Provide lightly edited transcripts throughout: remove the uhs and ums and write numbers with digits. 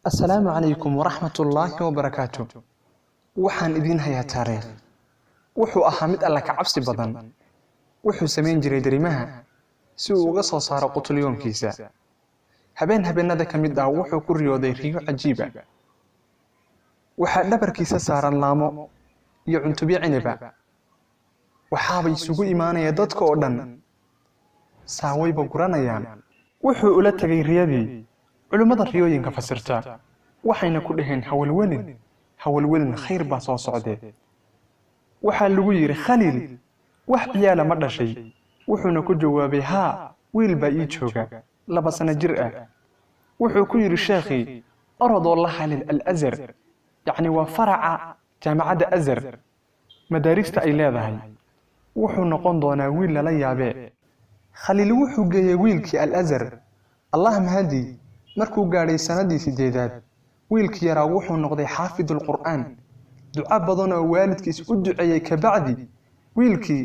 السلام عليكم ورحمة الله وبركاته. waxaan idin hayaa taariikh wuxuu ahaa mid alla ka cabsi badan wuxuu sameyn jiray darimaha si uu uga soo saaro qutulyoonkiisa habeenada ka mid ah wuxuu ku riyooday riyo cajiib ah waxa dhabarkiisa saaran laamo iyo cuntubiyo cinaba waxaaba isugu imaanaya dadka oo dhan saawayba guranayaan wuxuu ula tagay riyadii culimada riyooyinka fasirta waxayna ku dhaheen hawalwelin khayr baa soo socdee waxaa lagu yiri khaliil wax ciyaala ma dhashay wuxuuna ku jawaabay haa wiil baa ii jooga 2 sano jir ah wuxuu ku yiri sheekhi orodoo la halil al-azhar yani waa faraca jaamacada azhar madaarista ay leedahay wuxuu noqon doonaa wiil la yaabee khaliil wuxuu geeyay wiilkii al-azhar allah mahadi markuu gaaray sanadii 8aad wiilkii yaraa wuxuu noqday xaafidul qur'aan duca badan oo waalidkiis u duceeyay ka bacdi wiilkii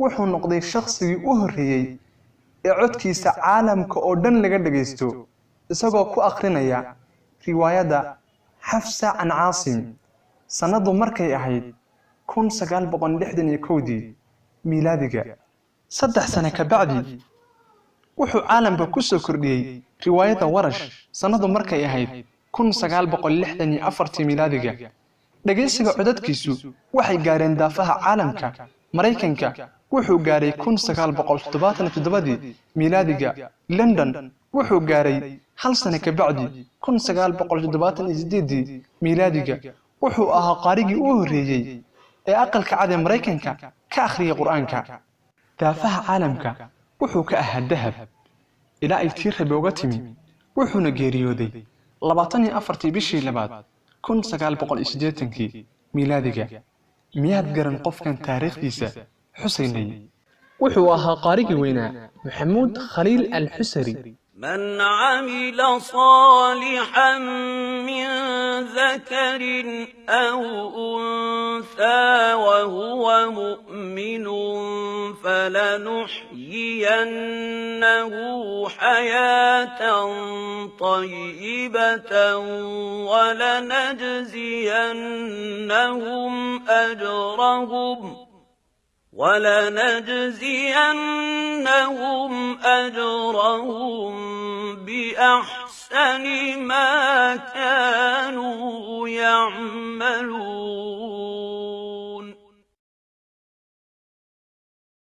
wuxuu noqday shakhsigii u horeeyay ee codkiisa caalamka oo dhan laga dhageysto isagoo ku akhrinaya riwaayada Xafsa an Aasim sanadu markay ahayd 1961 miilaadiga 3 sano ka bacdi wuxuu caalamka ku soo kordhiyay riwaayada Warash sanadu markay ahayd 1964 miilaadiga dhageysiga codadkiisu waxay gaareen daafaha caalamka Mareykanka wuxuu gaaray 1977 miilaadiga London wuxuu gaaray hal sano ka bacdi 1978 miilaadiga wuxuu ahaa qaarigii u horeeyay ee aqalka cad ee Mareykanka ka akhriyay Quraanka daafaha caalamka wuxuu ka ahaa dahab ilaa ay tiir booga timi wuxuuna geeriyooday 24 bishii labaad 1980 miilaadiga miyaad garan qofkan taariikhdiisa xusaynay wuxuu ahaa qaarigii weynaa Maxamuud Khaliil al-Xusari من عمل صالحا من ذكر أو أنثى وهو مؤمن فلنحيينه حياة طيبة ولنجزينهم أجرهم بأحسن ما كانوا يعملون